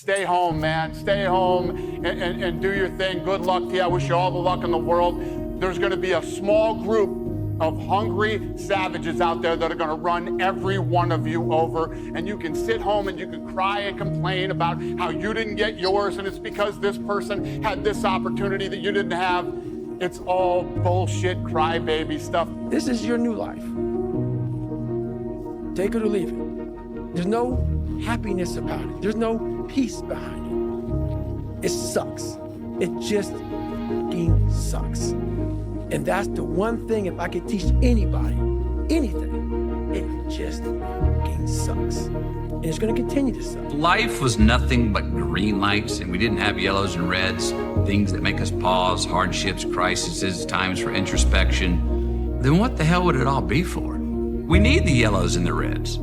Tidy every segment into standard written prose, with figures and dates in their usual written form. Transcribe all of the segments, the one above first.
stay home, man. Stay home and do your thing. Good luck to you. I wish you all the luck in the world. There's going to be a small group of hungry savages out there that are going to run every one of you over, and you can sit home and you can cry and complain about how you didn't get yours and it's because this person had this opportunity that you didn't have. It's all bullshit crybaby stuff. This is your new life. Take it or leave it. There's no happiness about it. There's no peace behind it. It sucks. It just fucking sucks. And that's the one thing, if I could teach anybody anything, it just fucking sucks. And it's gonna continue to suck. Life was nothing but green lights, and we didn't have yellows and reds, things that make us pause, hardships, crises, times for introspection. Then what the hell would it all be for? We need the yellows and the reds.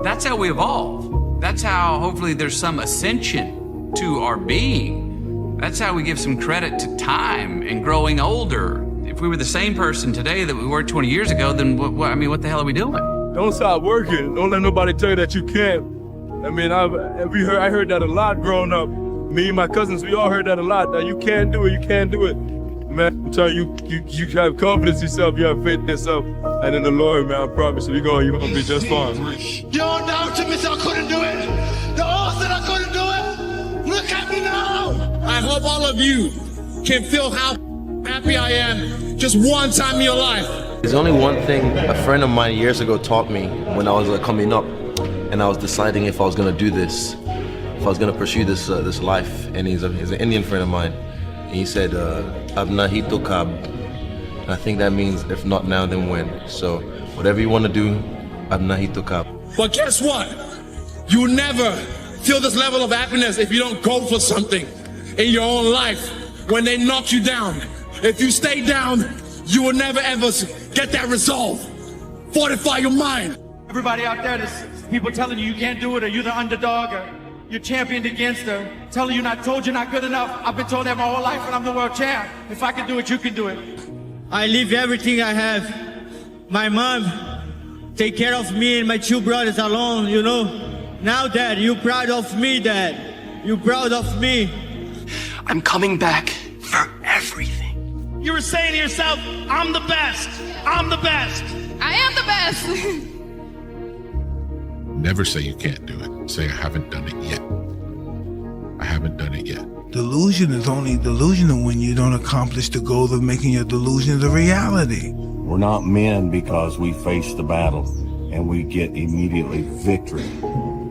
That's how we evolve. That's how hopefully there's some ascension to our being. That's how we give some credit to time and growing older. If we were the same person today that we were 20 years ago, then what the hell are we doing? Don't stop working. Don't let nobody tell you that you can't. I mean, I heard that a lot growing up. Me and my cousins, we all heard that a lot. That you can't do it, you can't do it. Man, I'm telling you, you have confidence in yourself, you have faith in yourself. And in the Lord, man, I promise you, you're gonna be just fine. You don't doubt to me, I couldn't do it. The odds that I couldn't do it. Look at me now. I hope all of you can feel how happy I am just one time in your life. There's only one thing a friend of mine years ago taught me when I was coming up, and I was deciding if I was gonna do this, if I was gonna pursue this life. And he's an Indian friend of mine, and he said, "Ab nahi to kab." I think that means if not now, then when. So whatever you want to do, ab nahi to kab. But guess what? You will never feel this level of happiness if you don't go for something in your own life when they knock you down. If you stay down, you will never ever get that resolve. Fortify your mind. Everybody out there, there's people telling you can't do it, or you're the underdog, or you're championed against her, telling you told you're not good enough. I've been told that my whole life, and I'm the world champ. If I can do it, you can do it. I leave everything I have. My mom take care of me and my two brothers alone, you know. Now, Dad, you proud of me, Dad. You proud of me. I'm coming back for everything. You were saying to yourself, I'm the best. I'm the best. I am the best. Never say you can't do it. Say, I haven't done it yet. I haven't done it yet. Delusion is only delusional when you don't accomplish the goal of making your delusions a reality. We're not men because we face the battle and we get immediately victory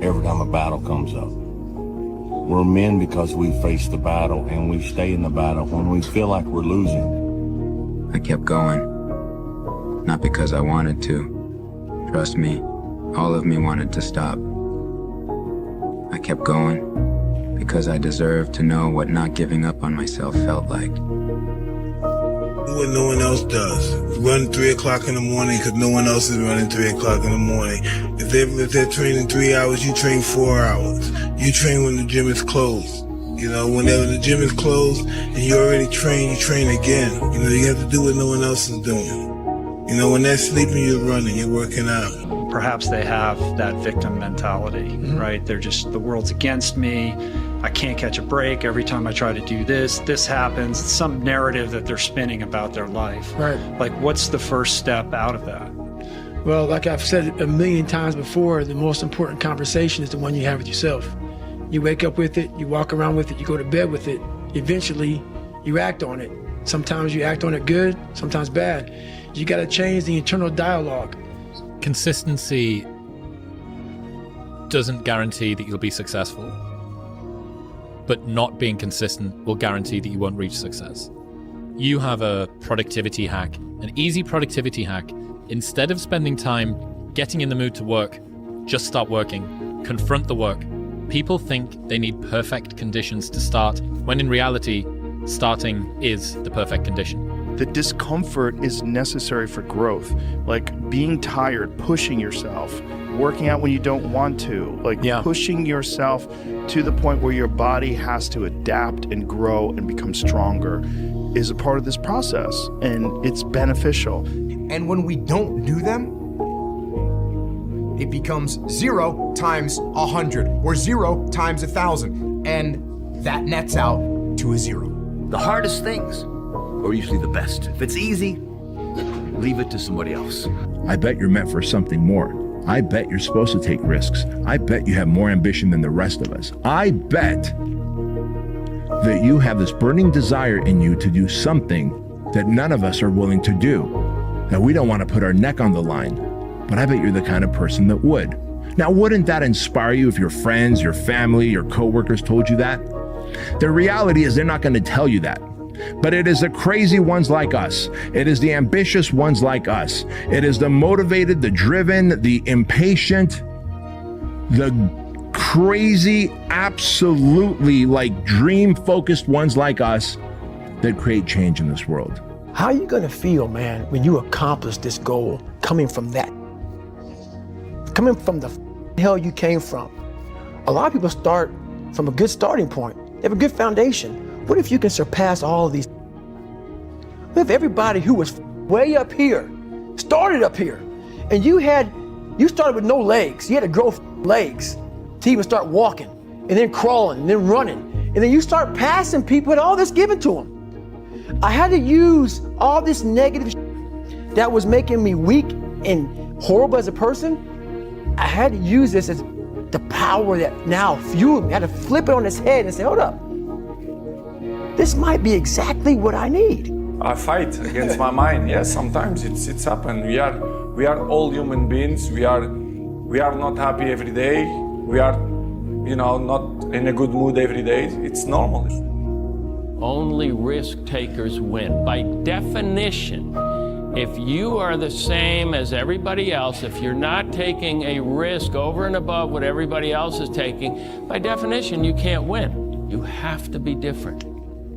every time a battle comes up. We're men because we face the battle and we stay in the battle when we feel like we're losing. I kept going, not because I wanted to. Trust me, all of me wanted to stop. I kept going because I deserved to know what not giving up on myself felt like. Do what no one else does. Run 3 o'clock in the morning because no one else is running 3 o'clock in the morning. If they're training 3 hours, you train 4 hours. You train when the gym is closed. You know, whenever the gym is closed and you already train, you train again. You know, you have to do what no one else is doing. You know, when they're sleeping, you're running, you're working out. Perhaps they have that victim mentality, right? They're just, the world's against me. I can't catch a break. Every time I try to do this happens. It's some narrative that they're spinning about their life. Right. Like, what's the first step out of that? Well, like I've said a million times before, the most important conversation is the one you have with yourself. You wake up with it, you walk around with it, you go to bed with it. Eventually, you act on it. Sometimes you act on it good, sometimes bad. You got to change the internal dialogue. Consistency doesn't guarantee that you'll be successful, but not being consistent will guarantee that you won't reach success. You have a productivity hack, an easy productivity hack. Instead of spending time getting in the mood to work, just start working. Confront the work. People think they need perfect conditions to start, when in reality, starting is the perfect condition. The discomfort is necessary for growth, like being tired, pushing yourself, working out when you don't want to, pushing yourself to the point where your body has to adapt and grow and become stronger is a part of this process, and it's beneficial. And when we don't do them, it becomes 0 times 100 or 0 times 1,000. And that nets out to a 0. The hardest things are usually the best. If it's easy, leave it to somebody else. I bet you're meant for something more. I bet you're supposed to take risks. I bet you have more ambition than the rest of us. I bet that you have this burning desire in you to do something that none of us are willing to do, that we don't want to put our neck on the line. But I bet you're the kind of person that would. Now, wouldn't that inspire you if your friends, your family, your coworkers told you that? The reality is they're not going to tell you that. But it is the crazy ones like us. It is the ambitious ones like us. It is the motivated, the driven, the impatient, the crazy, absolutely like dream-focused ones like us that create change in this world. How are you gonna feel, man, when you accomplish this goal coming from that? Coming from the hell you came from. A lot of people start from a good starting point. They have a good foundation. What if you can surpass all of these? What if everybody who was way up here started up here, and you started with no legs. You had to grow legs to even start walking, and then crawling, and then running, and then you start passing people with all this given to them. I had to use all this negative that was making me weak and horrible as a person. I had to use this as the power that now fueled me. I had to flip it on its head and say, hold up. This might be exactly what I need. I fight against my mind. Yes, sometimes it's happened. We are all human beings. We are not happy every day. We are, not in a good mood every day. It's normal. Only risk takers win. By definition, if you are the same as everybody else, if you're not taking a risk over and above what everybody else is taking, by definition, you can't win. You have to be different.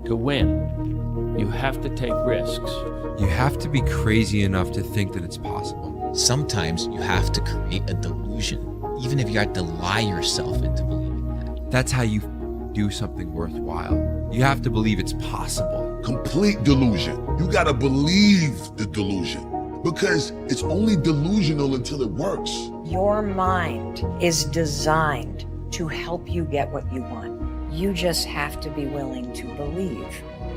To win, you have to take risks. You have to be crazy enough to think that it's possible. Sometimes you have to create a delusion, even if you have to lie yourself into believing that. That's how you do something worthwhile. You have to believe it's possible. Complete delusion. You gotta believe the delusion because it's only delusional until it works. Your mind is designed to help you get what you want. You just have to be willing to believe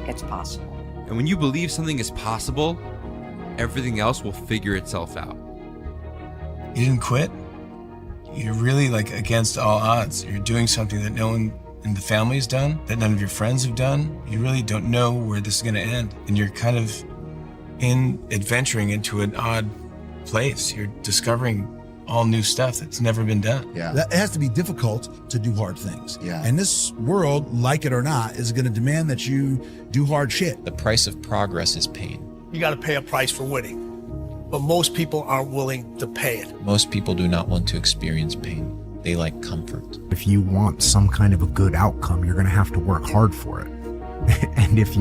it's possible. And when you believe something is possible, everything else will figure itself out. You didn't quit? You're really against all odds. You're doing something that no one in the family has done, that none of your friends have done. You really don't know where this is gonna end. And you're kind of adventuring into an odd place. You're discovering all new stuff that's never been done. Yeah. It has to be difficult to do hard things. Yeah. And this world, like it or not, is going to demand that you do hard shit. The price of progress is pain. You got to pay a price for winning, but most people aren't willing to pay it. Most people do not want to experience pain. They like comfort. If you want some kind of a good outcome, you're going to have to work hard for it. And if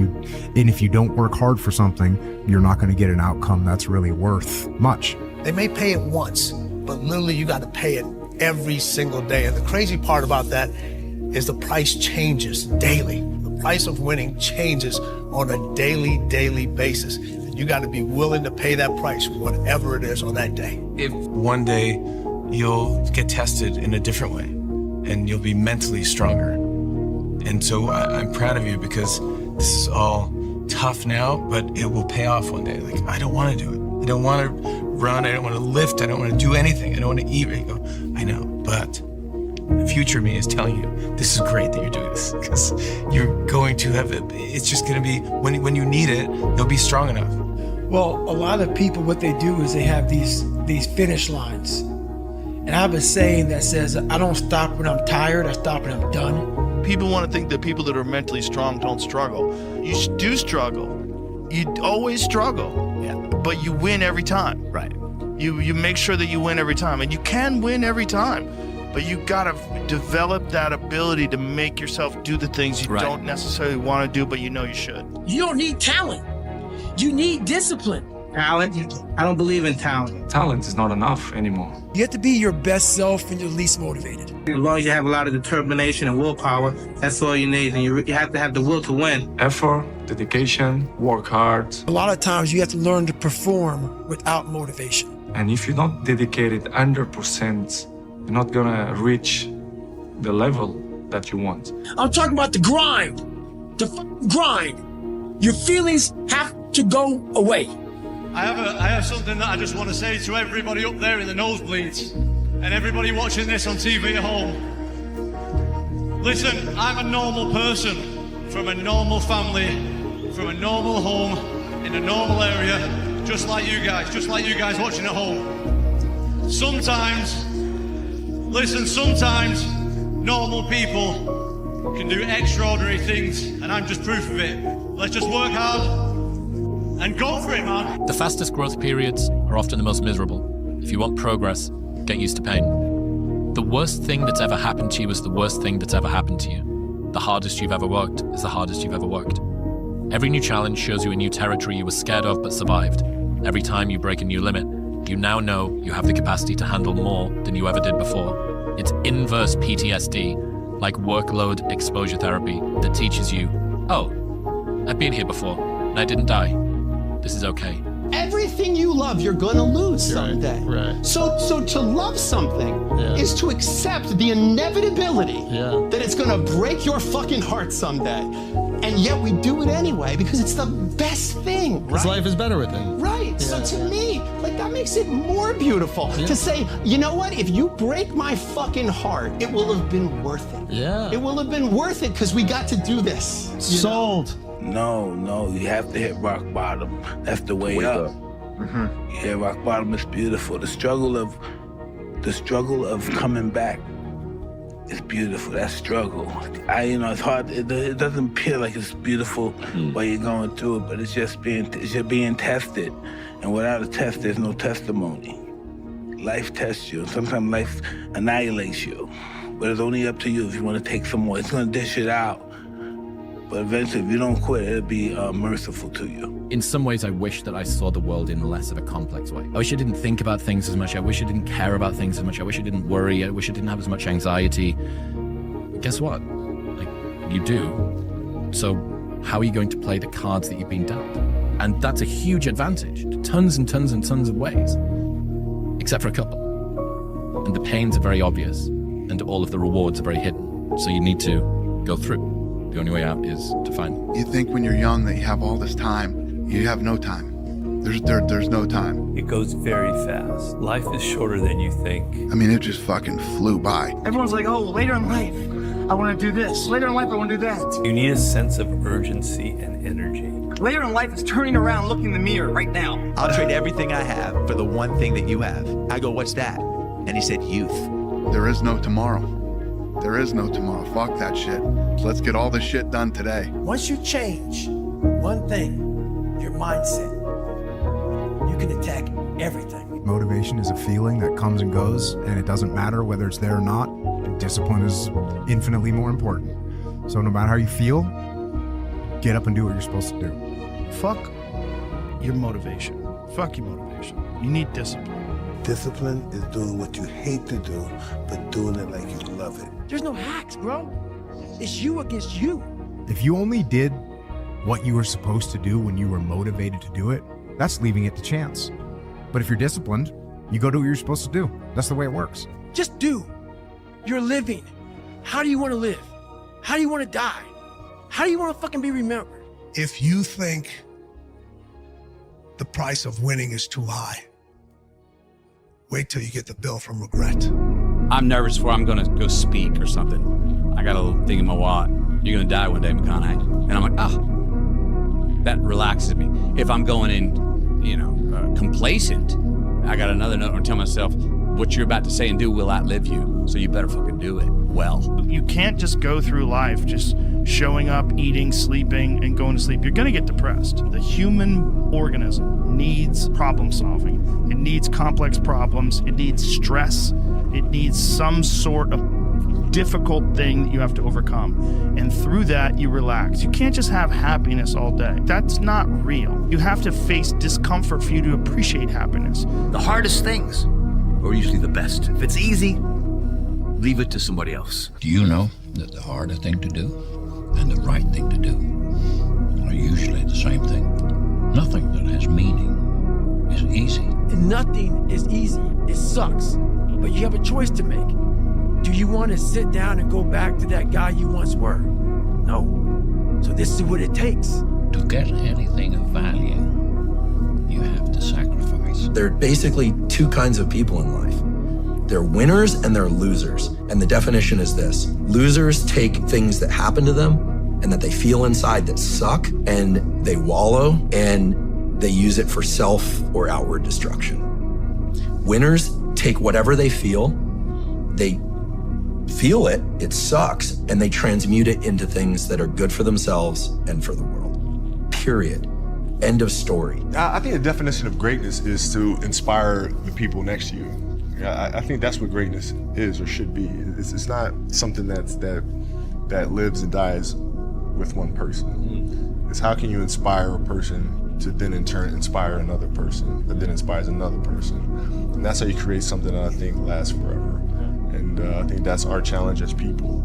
you don't work hard for something, you're not going to get an outcome that's really worth much. They may pay it once, but literally you got to pay it every single day. And the crazy part about that is the price changes daily. The price of winning changes on a daily basis. And you got to be willing to pay that price, whatever it is on that day. If one day you'll get tested in a different way and you'll be mentally stronger. And so I'm proud of you because this is all tough now, but it will pay off one day. I don't want to do it. I don't want to run, I don't want to lift, I don't want to do anything, I don't want to eat. I go, I know, but the future me is telling you, this is great that you're doing this, because you're going to have it. It's just going to be, when you need it, you'll be strong enough. Well, a lot of people, what they do is they have these finish lines. And I have a saying that says, I don't stop when I'm tired, I stop when I'm done. People want to think that people that are mentally strong don't struggle. You do struggle. You always struggle. Yeah. But you win every time. Right. You make sure that you win every time. And you can win every time. But you gotta develop that ability to make yourself do the things you don't necessarily want to do, but you know you should. You don't need talent. You need discipline. Talent? I don't believe in talent. Talent is not enough anymore. You have to be your best self when you're least motivated. As long as you have a lot of determination and willpower, that's all you need. And you have to have the will to win. Effort, dedication, work hard. A lot of times you have to learn to perform without motivation. And if you're not dedicated 100%, you're not gonna reach the level that you want. I'm talking about the grind. The fucking grind. Your feelings have to go away. I have something that I just want to say to everybody up there in the nosebleeds and everybody watching this on TV at home. Listen, I'm a normal person from a normal family, from a normal home, in a normal area, just like you guys watching at home. Sometimes normal people can do extraordinary things, and I'm just proof of it. Let's just work hard and go for it, man. The fastest growth periods are often the most miserable. If you want progress, get used to pain. The worst thing that's ever happened to you is the worst thing that's ever happened to you. The hardest you've ever worked is the hardest you've ever worked. Every new challenge shows you a new territory you were scared of but survived. Every time you break a new limit, you now know you have the capacity to handle more than you ever did before. It's inverse PTSD, like workload exposure therapy, that teaches you, oh, I've been here before and I didn't die. This is okay. Everything you love, you're gonna lose someday. Right. So to love something is to accept the inevitability that it's gonna break your fucking heart someday. And yet we do it anyway because it's the best thing. Because life is better with it. Right. So to me, like that makes it more beautiful to say, you know what? If you break my fucking heart, it will have been worth it. Yeah. It will have been worth it because we got to do this. Sold. No, you have to hit rock bottom. That's the way up. Yeah, rock bottom is beautiful. The struggle of coming back is beautiful. That struggle. It's hard. It doesn't appear like it's beautiful while you're going through it, but it's just being tested. And without a test, there's no testimony. Life tests you. Sometimes life annihilates you. But it's only up to you if you want to take some more. It's gonna dish it out. But eventually, if you don't quit, it'll be merciful to you. In some ways, I wish that I saw the world in less of a complex way. I wish I didn't think about things as much. I wish I didn't care about things as much. I wish I didn't worry. I wish I didn't have as much anxiety. But guess what? Like, you do. So how are you going to play the cards that you've been dealt? And that's a huge advantage to tons and tons and tons of ways, except for a couple. And the pains are very obvious, and all of the rewards are very hidden. So you need to go through. The only way out is to find them. You think when you're young that you have all this time. You have no time. There's no time. It goes very fast. Life is shorter than you think. I mean, it just fucking flew by. Everyone's like, oh, later in life, I want to do this. Later in life, I want to do that. You need a sense of urgency and energy. Later in life is turning around, looking in the mirror right now. I'll trade everything I have for the one thing that you have. I go, what's that? And he said, youth. There is no tomorrow. There is no tomorrow. Fuck that shit. Let's get all this shit done today. Once you change one thing, your mindset, you can attack everything. Motivation is a feeling that comes and goes, and it doesn't matter whether it's there or not. Discipline is infinitely more important. So no matter how you feel, get up and do what you're supposed to do. Fuck your motivation. Fuck your motivation. You need discipline. Discipline is doing what you hate to do, but doing it like you love it. There's no hacks, bro. It's you against you. If you only did what you were supposed to do when you were motivated to do it, that's leaving it to chance. But if you're disciplined, you go do what you're supposed to do. That's the way it works. Just do. You're living. How do you want to live? How do you want to die? How do you want to fucking be remembered? If you think the price of winning is too high, wait till you get the bill from regret. I'm nervous before I'm gonna go speak or something. I got a little thing in my wallet. You're gonna die one day, McConaughey. And I'm like, that relaxes me. If I'm going in, complacent, I got another note to tell myself, what you're about to say and do will outlive you. So you better fucking do it well. You can't just go through life just showing up, eating, sleeping, and going to sleep. You're gonna get depressed. The human organism needs problem solving. It needs complex problems. It needs stress. It needs some sort of difficult thing that you have to overcome. And through that, you relax. You can't just have happiness all day. That's not real. You have to face discomfort for you to appreciate happiness. The hardest things are usually the best. If it's easy, leave it to somebody else. Do you know that the harder thing to do and the right thing to do are usually the same thing? Nothing that has meaning is easy. And nothing is easy. It sucks. But you have a choice to make. Do you want to sit down and go back to that guy you once were? No. So this is what it takes. To get anything of value, you have to sacrifice. There are basically two kinds of people in life. They're winners and they're losers. And the definition is this. Losers take things that happen to them and that they feel inside that suck, and they wallow, and they use it for self or outward destruction. Winners take whatever they feel it, it sucks, and they transmute it into things that are good for themselves and for the world. Period. End of story. I think the definition of greatness is to inspire the people next to you. I think that's what greatness is or should be. It's not something that lives and dies with one person. It's how can you inspire a person to then in turn inspire another person that then inspires another person. And that's how you create something that I think lasts forever. And I think that's our challenge as people,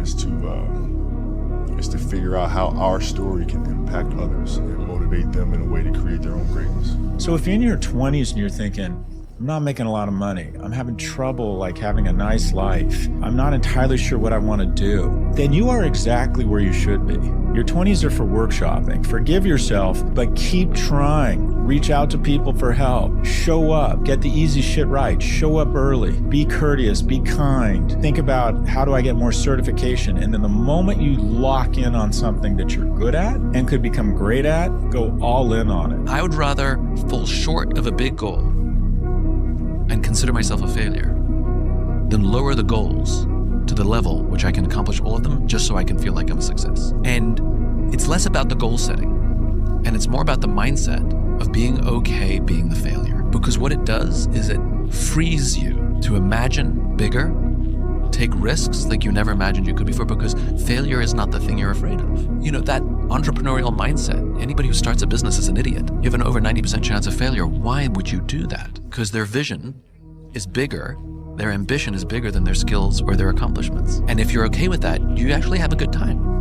is to figure out how our story can impact others and motivate them in a way to create their own greatness. So if you're in your 20s and you're thinking, I'm not making a lot of money, I'm having trouble like having a nice life, I'm not entirely sure what I want to do, then you are exactly where you should be. Your 20s are for workshopping. Forgive yourself, but keep trying. Reach out to people for help. Show up. Get the easy shit right. Show up early. Be courteous. Be kind. Think about, how do I get more certification? And then the moment you lock in on something that you're good at and could become great at, go all in on it. I would rather fall short of a big goal and consider myself a failure than lower the goals to the level which I can accomplish all of them just so I can feel like I'm a success. And it's less about the goal setting, and it's more about the mindset of being okay being the failure. Because what it does is it frees you to imagine bigger, take risks like you never imagined you could before, because failure is not the thing you're afraid of. You know, that entrepreneurial mindset, anybody who starts a business is an idiot. You have an over 90% chance of failure. Why would you do that? Because their vision is bigger, their ambition is bigger than their skills or their accomplishments. And if you're okay with that, you actually have a good time.